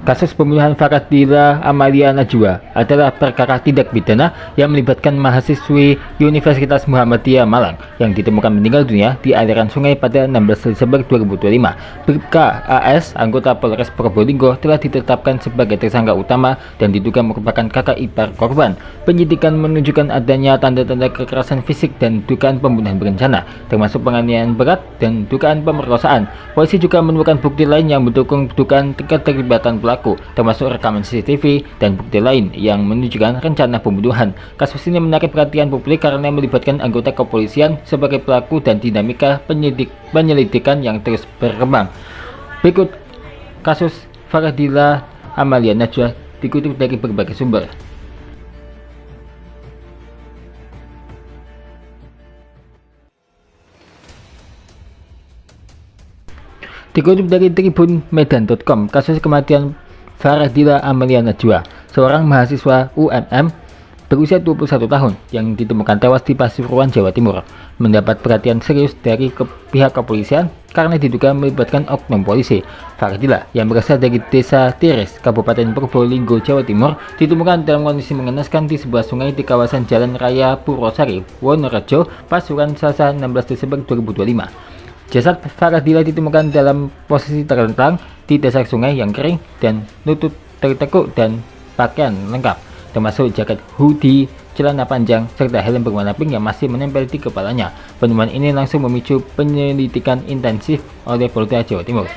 Kasus pembunuhan Faradila Amalia Najwa adalah perkara tindak pidana yang melibatkan mahasiswi Universitas Muhammadiyah Malang yang ditemukan meninggal dunia di aliran sungai pada 16 Desember 2025. Bribka AS, anggota Polres Probolinggo, telah ditetapkan sebagai tersangka utama dan diduga merupakan kakak ipar korban. Penyidikan menunjukkan adanya tanda-tanda kekerasan fisik dan dugaan pembunuhan berencana, termasuk penganiayaan berat dan dugaan pemerkosaan. Polisi juga menemukan bukti lain yang mendukung dugaan keterlibatan pelaku, termasuk rekaman CCTV dan bukti lain yang menunjukkan rencana pembunuhan. Kasus ini menarik perhatian publik karena melibatkan anggota kepolisian sebagai pelaku dan dinamika penyelidikan yang terus berkembang. Berikut kasus Faradila Amalia Najwa dikutip dari berbagai sumber. Dikutip dari tribunmedan.com, kasus kematian Faradila Amalia Najwa, seorang mahasiswa UMM berusia 21 tahun yang ditemukan tewas di Pasuruan, Jawa Timur, mendapat perhatian serius dari pihak kepolisian karena diduga melibatkan oknum polisi. Faradila yang berasal dari Desa Tiris, Kabupaten Probolinggo, Jawa Timur, ditemukan dalam kondisi mengenaskan di sebuah sungai di kawasan Jalan Raya Purwosari, Wonorejo, Pasuruan, Selasa 16 Desember 2025. Jasad Faradila ditemukan dalam posisi terlentang di dasar sungai yang kering dan lutut tertekuk dan pakaian lengkap, termasuk jaket hoodie, celana panjang, serta helm berwarna pink yang masih menempel di kepalanya. Penemuan ini langsung memicu penyelidikan intensif oleh Polda Jawa Timur.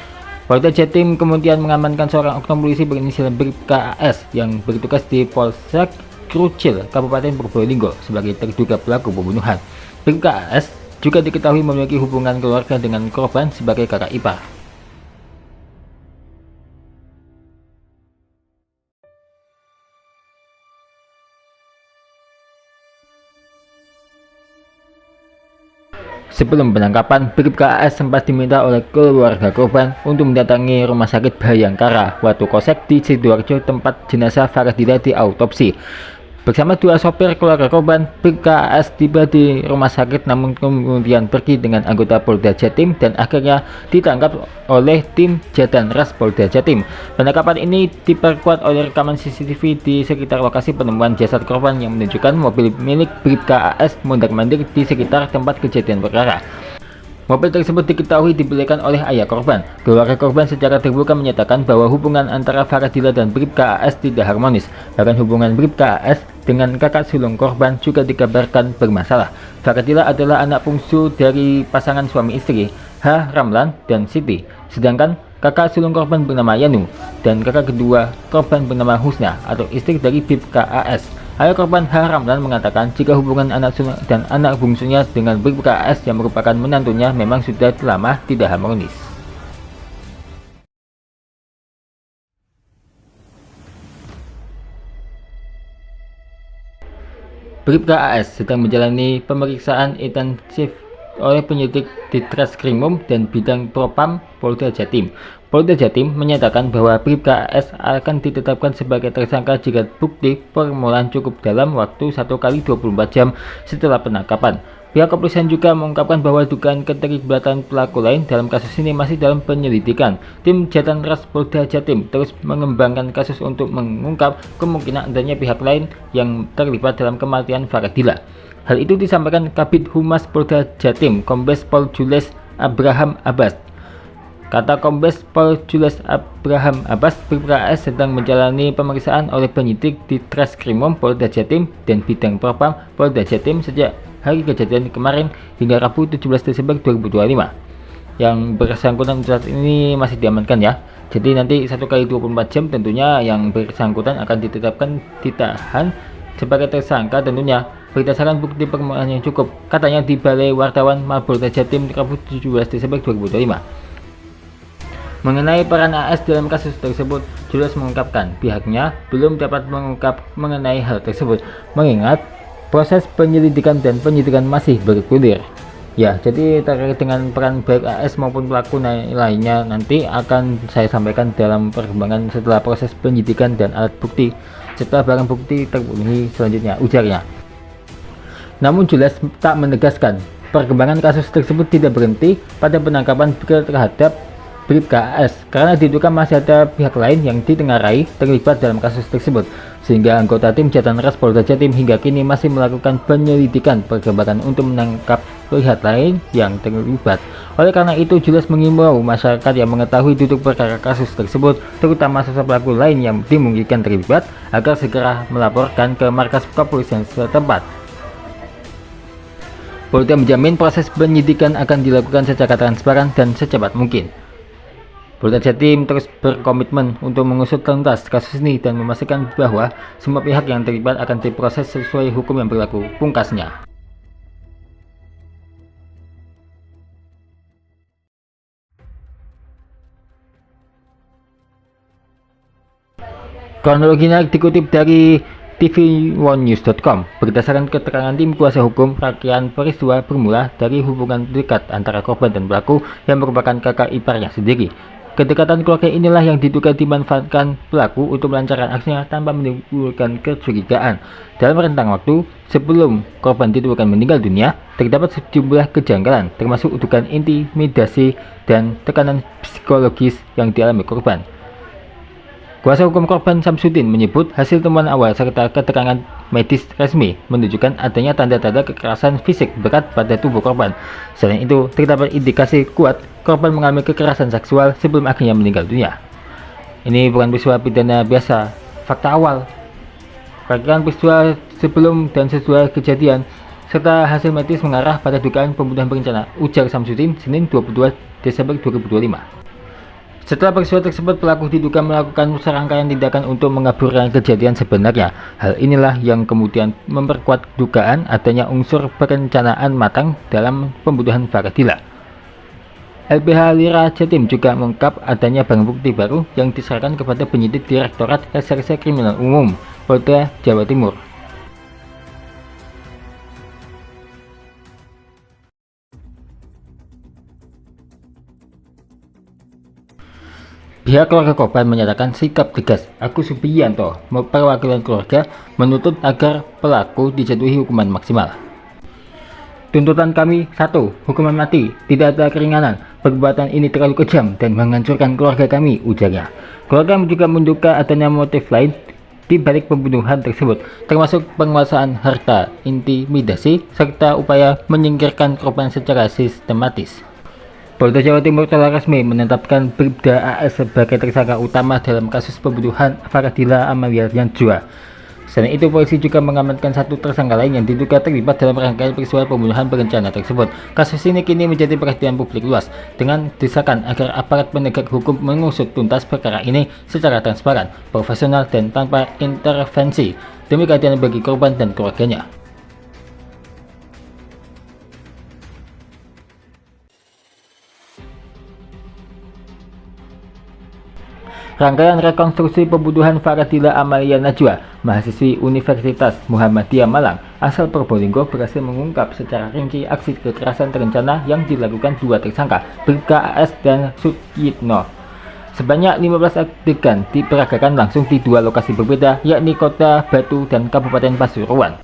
Polda Jatim kemudian mengamankan seorang oknum polisi berinisial Bribka AS yang bertugas di Polsek Krucil, Kabupaten Probolinggo sebagai terduga pelaku pembunuhan. Bribka AS juga diketahui memiliki hubungan keluarga dengan korban sebagai kakak ipar. Sebelum penangkapan, Bribka AS sempat diminta oleh keluarga korban untuk mendatangi Rumah Sakit Bhayangkara Watu Kosek di Sidoarjo, tempat jenazah Faradila diautopsi. Bersama dua sopir keluarga korban, Bribka AS tiba di rumah sakit namun kemudian pergi dengan anggota Polda Jatim dan akhirnya ditangkap oleh tim Jadanras Polda Jatim. Penangkapan ini diperkuat oleh rekaman CCTV di sekitar lokasi penemuan jasad korban yang menunjukkan mobil milik Bribka AS mondar-mandir di sekitar tempat kejadian perkara. Mobil tersebut diketahui dibelikan oleh ayah korban. Keluarga korban secara terbuka menyatakan bahwa hubungan antara Faradila dan Bribka AS tidak harmonis. Bahkan hubungan Bribka AS dengan kakak sulung korban juga dikabarkan bermasalah. Faradila adalah anak bungsu dari pasangan suami istri H. Ramlan dan Siti, sedangkan kakak sulung korban bernama Yanu dan kakak kedua korban bernama Husna atau istri dari Bribka AS. Ayah korban H. Ramlan mengatakan jika hubungan anak sulung dan anak bungsunya dengan Bribka AS yang merupakan menantunya memang sudah lama tidak harmonis. Bribka AS sedang menjalani pemeriksaan intensif oleh penyidik di Treskrimum dan Bidang Propam Polda Jatim. Polda Jatim menyatakan bahwa Bribka AS akan ditetapkan sebagai tersangka jika bukti permulaan cukup dalam waktu 1 kali 24 jam setelah penangkapan. Pihak kepolisian juga mengungkapkan bahwa dugaan keterlibatan pelaku lain dalam kasus ini masih dalam penyelidikan. Tim Jadanras Polda Jatim terus mengembangkan kasus untuk mengungkap kemungkinan adanya pihak lain yang terlibat dalam kematian Faradila. Hal itu disampaikan Kabid Humas Polda Jatim, Kombes Pol Jules Abraham Abbas. Kata Kombes Pol Jules Abraham Abbas, Bribka AS sedang menjalani pemeriksaan oleh penyidik di Treskrimum Polda Jatim dan Bidang Propam Polda Jatim sejak hari kejadian kemarin hingga Rabu 17 Desember 2025. Yang bersangkutan saat ini masih diamankan ya. Jadi nanti 1 kali 24 jam tentunya yang bersangkutan akan ditetapkan ditahan sebagai tersangka tentunya berdasarkan bukti permulaan yang cukup, katanya di Balai Wartawan Mapolda Jatim Rabu 17 Desember 2025. Mengenai peran AS dalam kasus tersebut, Jules mengungkapkan pihaknya belum dapat mengungkap mengenai hal tersebut, mengingat proses penyelidikan dan penyidikan masih bergulir. Ya, jadi terkait dengan peran baik AS maupun pelaku lainnya nanti akan saya sampaikan dalam perkembangan setelah proses penyidikan dan alat bukti, setelah barang bukti terpenuhi selanjutnya, ujarnya. Namun Jules tak menegaskan perkembangan kasus tersebut tidak berhenti pada penangkapan terhadap Bribka AS karena diduga masih ada pihak lain yang ditengarai terlibat dalam kasus tersebut, sehingga anggota tim Jatan Ras Polda Jatim hingga kini masih melakukan penyelidikan perkembangan untuk menangkap pihak lain yang terlibat. Oleh karena itu, Julius mengimbau masyarakat yang mengetahui duduk perkara kasus tersebut, terutama sosok pelaku lain yang dimungkinkan terlibat, agar segera melaporkan ke markas kepolisian setempat. Polda menjamin proses penyidikan akan dilakukan secara transparan dan secepat mungkin. Polda Jatim terus berkomitmen untuk mengusut tuntas kasus ini dan memastikan bahwa semua pihak yang terlibat akan diproses sesuai hukum yang berlaku, pungkasnya. Kronologinya dikutip dari tv1news.com. Berdasarkan keterangan tim kuasa hukum, rangkaian peristiwa bermula dari hubungan dekat antara korban dan pelaku yang merupakan kakak iparnya sendiri. Kedekatan keluarga inilah yang diduga dimanfaatkan pelaku untuk melancarkan aksinya tanpa menimbulkan kecurigaan. Dalam rentang waktu sebelum korban ditemukan meninggal dunia, terdapat sejumlah kejanggalan, termasuk dugaan intimidasi dan tekanan psikologis yang dialami korban. Kuasa hukum korban Samsudin menyebut hasil temuan awal serta keterangan medis resmi menunjukkan adanya tanda-tanda kekerasan fisik berat pada tubuh korban. Selain itu, terdapat indikasi kuat korban mengalami kekerasan seksual sebelum akhirnya meninggal dunia. Ini bukan peristiwa pidana biasa. Fakta awal, rangkaian peristiwa sebelum dan sesudah kejadian serta hasil medis mengarah pada dugaan pembunuhan berencana, ujar Samsudin Senin 22 Desember 2025. Setelah peristiwa tersebut, pelaku diduga melakukan serangkaian tindakan untuk mengaburkan kejadian sebenarnya. Hal inilah yang kemudian memperkuat dugaan adanya unsur perencanaan matang dalam pembunuhan Faradila. LBH Lira Jatim juga mengungkap adanya barang bukti baru yang diserahkan kepada penyidik Direktorat Reserse Kriminal Umum Polda Jawa Timur. Pihak keluarga korban menyatakan sikap tegas. Agus Subianto, perwakilan keluarga, menuntut agar pelaku dijatuhi hukuman maksimal. Tuntutan kami 1. Hukuman mati, tidak ada keringanan. Perbuatan ini terlalu kejam dan menghancurkan keluarga kami, ujarnya. Keluarga juga menduga adanya motif lain di balik pembunuhan tersebut, termasuk penguasaan harta, intimidasi, serta upaya menyingkirkan korban secara sistematis. Polda Jawa Timur telah resmi menetapkan Bribda AS sebagai tersangka utama dalam kasus pembunuhan Faradila Amalia Najwa. Selain itu, polisi juga mengamankan satu tersangka lain yang diduga terlibat dalam rangkaian peristiwa pembunuhan berencana tersebut. Kasus ini kini menjadi perhatian publik luas dengan desakan agar aparat penegak hukum mengusut tuntas perkara ini secara transparan, profesional, dan tanpa intervensi demi keadilan bagi korban dan keluarganya. Rangkaian rekonstruksi pembunuhan Faradila Amalia Najwa, mahasiswi Universitas Muhammadiyah Malang, asal Probolinggo, berhasil mengungkap secara rinci aksi kekerasan terencana yang dilakukan dua tersangka, Bribka AS dan Suyitno. Sebanyak 15 adegan diperagakan langsung di dua lokasi berbeda, yakni Kota Batu dan Kabupaten Pasuruan.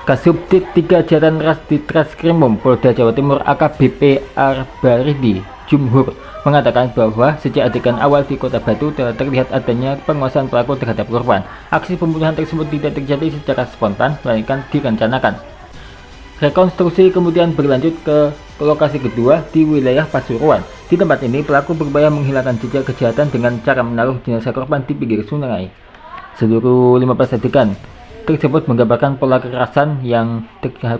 Kasubdit 3 Jatan-Ras Ditreskrimum Polda Jawa Timur AKBP Arbaridi Jumhur mengatakan bahwa sejak adegan awal di Kota Batu telah terlihat adanya penguasaan pelaku terhadap korban. Aksi pembunuhan tersebut tidak terjadi secara spontan, melainkan direncanakan. Rekonstruksi kemudian berlanjut ke lokasi kedua di wilayah Pasuruan. Di tempat ini, pelaku berupaya menghilangkan jejak kejahatan dengan cara menaruh jenazah korban di pinggir sungai. Seluruh 15 adegan tersebut menggambarkan pola kekerasan yang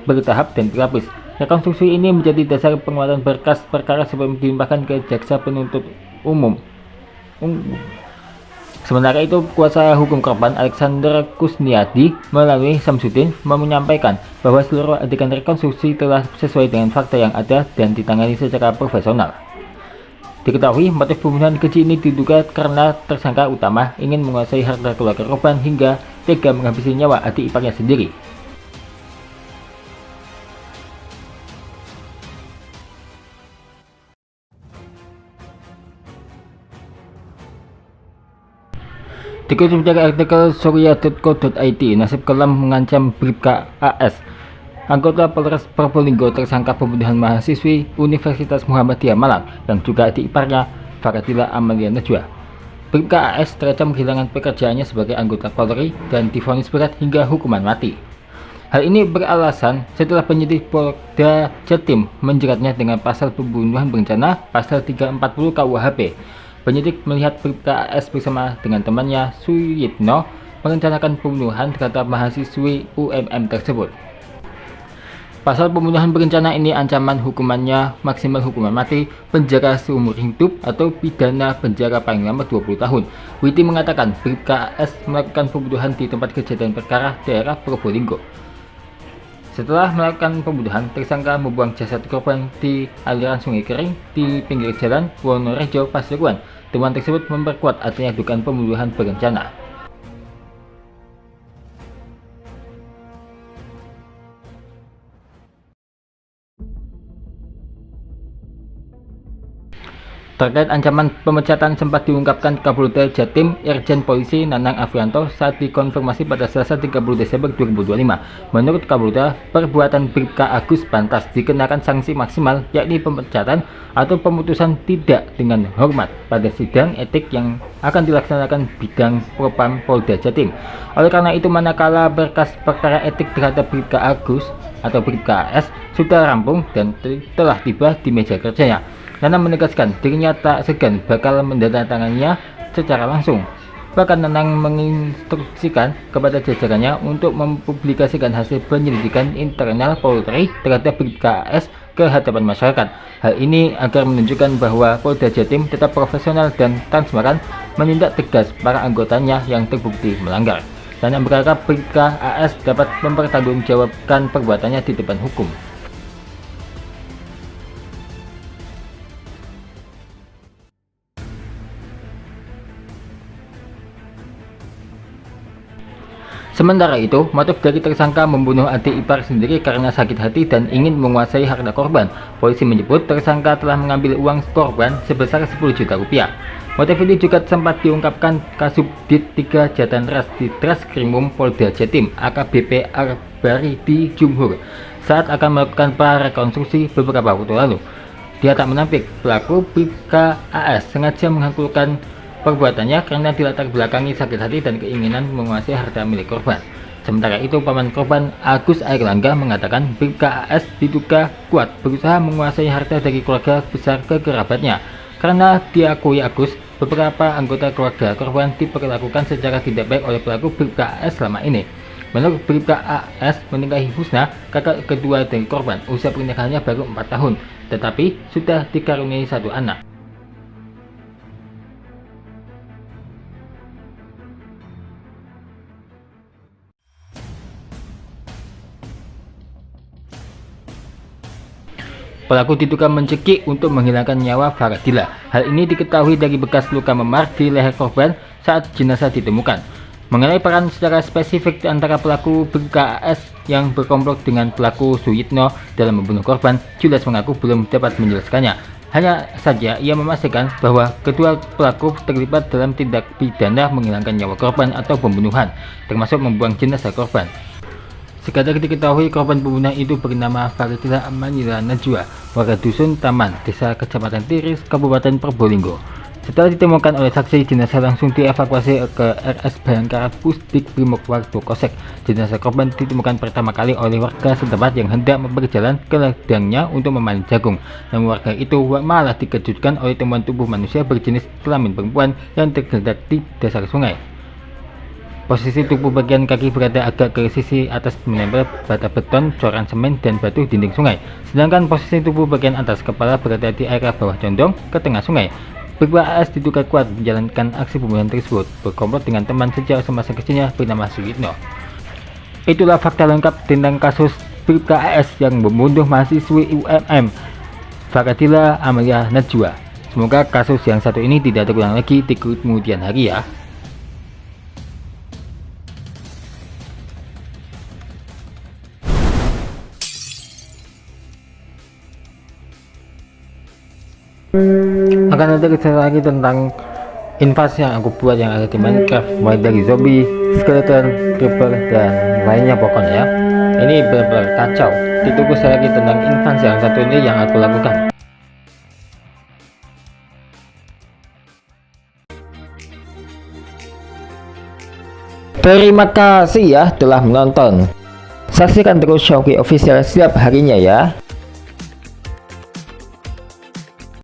bertahap dan berlapis. Rekonstruksi ini menjadi dasar penguatan berkas perkara sebelum dilimpahkan ke jaksa penuntut umum. Sementara itu, kuasa hukum korban Alexander Kusniadi melalui Samsudin menyampaikan bahwa seluruh adegan rekonstruksi telah sesuai dengan fakta yang ada dan ditangani secara profesional. Diketahui motif pembunuhan keji ini diduga karena tersangka utama ingin menguasai harta keluarga korban hingga tega menghabisi nyawa adik iparnya sendiri. Dikutip dari artikel surya.co.id, nasib kelam mengancam Bribka AS. Anggota Polres Probolinggo tersangka pembunuhan mahasiswi Universitas Muhammadiyah Malang yang juga adik iparnya Faradila Amalia Najwa. Bribka AS terancam kehilangan pekerjaannya sebagai anggota Polri dan divonis berat hingga hukuman mati. Hal ini beralasan setelah penyidik Polda Jatim menjeratnya dengan pasal pembunuhan berencana pasal 340 KUHP. Penyidik melihat Bribka AS bersama dengan temannya Suyitno merencanakan pembunuhan terhadap mahasiswi UMM tersebut. Pasal pembunuhan berencana ini ancaman hukumannya maksimal hukuman mati, penjara seumur hidup, atau pidana penjara paling lama 20 tahun. Witi mengatakan Bribka AS melakukan pembunuhan di tempat kejadian perkara daerah Probolinggo. Setelah melakukan pembunuhan, tersangka membuang jasad korban di aliran sungai kering di pinggir jalan Wonorejo, Pasuruan. Temuan tersebut memperkuat adanya dugaan pembunuhan berencana. Terkait ancaman pemecatan sempat diungkapkan Kapolda Jatim Irjen Polisi Nanang Afrianto saat dikonfirmasi pada Selasa 30 Desember 2025. Menurut Kapolda, perbuatan Bribka Agus pantas dikenakan sanksi maksimal yakni pemecatan atau pemutusan tidak dengan hormat pada sidang etik yang akan dilaksanakan bidang Propam Polda Jatim. Oleh karena itu, manakala berkas perkara etik terhadap Bribka Agus atau Bribka AS sudah rampung dan telah tiba di meja kerjanya, Nanang menegaskan dirinya tak segan bakal menandatanganinya secara langsung. Bahkan Nanang menginstruksikan kepada jajarannya untuk mempublikasikan hasil penyelidikan internal Polri terhadap Bribka AS ke hadapan masyarakat. Hal ini agar menunjukkan bahwa Polda Jatim tetap profesional dan transparan menindak tegas para anggotanya yang terbukti melanggar. Nanang berharap Bribka AS dapat mempertanggungjawabkan perbuatannya di depan hukum. Sementara itu, motif dari tersangka membunuh adik ipar sendiri karena sakit hati dan ingin menguasai harta korban. Polisi menyebut tersangka telah mengambil uang korban sebesar 10 juta rupiah. Motif ini juga sempat diungkapkan Kasubdit 3 Jatanras di Treskrimum Polda Jatim AKBP Arbari di Jumhur saat akan melakukan prarekonstruksi beberapa waktu lalu. Dia tak menampik pelaku Bribka AS sengaja menghapuskan perbuatannya karena dilatar belakangi sakit hati dan keinginan menguasai harta milik korban. Sementara itu, paman korban Agus Airlangga mengatakan Bribka AS diduga kuat berusaha menguasai harta dari keluarga besar kekerabatnya. Karena diakui Agus, beberapa anggota keluarga korban diperlakukan secara tidak baik oleh pelaku Bribka AS selama ini. Menurut Bribka AS menikahi Husna, kakak kedua dari korban. Usia pernikahannya baru 4 tahun, tetapi sudah dikaruniai 1 anak. Pelaku diduga mencekik untuk menghilangkan nyawa Faradila. Hal ini diketahui dari bekas luka memar di leher korban saat jenazah ditemukan. Mengenai peran secara spesifik antara pelaku Bribka AS yang berkomplot dengan pelaku Suyitno dalam membunuh korban, Julius mengaku belum dapat menjelaskannya. Hanya saja ia memastikan bahwa kedua pelaku terlibat dalam tindak pidana menghilangkan nyawa korban atau pembunuhan, termasuk membuang jenazah korban. Sekadar diketahui korban pembunuhan itu bernama Faradila Amalia Najwa, warga dusun Taman, desa Kecamatan Tiris, Kabupaten Probolinggo. Setelah ditemukan oleh saksi, jenazah langsung dievakuasi ke RS Bayangkara Pusdik Brimob Warto Kosek. Jenazah korban ditemukan pertama kali oleh warga setempat yang hendak berjalan ke ladangnya untuk memanen jagung. Namun warga itu malah dikejutkan oleh temuan tubuh manusia berjenis kelamin perempuan yang tergeletak di dasar sungai. Posisi tubuh bagian kaki berada agak ke sisi atas menempel bata beton, coran semen, dan batu dinding sungai. Sedangkan posisi tubuh bagian atas kepala berada di area bawah condong ke tengah sungai. Bribka AS diduga kuat menjalankan aksi pembunuhan tersebut, berkomplot dengan teman sejak semasa kecilnya bernama Suyitno. Itulah fakta lengkap tentang kasus Bribka AS yang membunuh mahasiswi UMM Faradila Amalia Najwa. Semoga kasus yang satu ini tidak terulang lagi di kemudian hari ya. Akan ada kisah lagi tentang invasi yang aku buat yang ada di Minecraft, mulai dari zombie, skeleton, creeper, dan lainnya pokoknya ya. Ini benar-benar kacau. Ditunggu saya lagi tentang invasi yang satu ini yang aku lakukan. Terima kasih ya telah menonton. Saksikan terus Showki Official setiap harinya ya.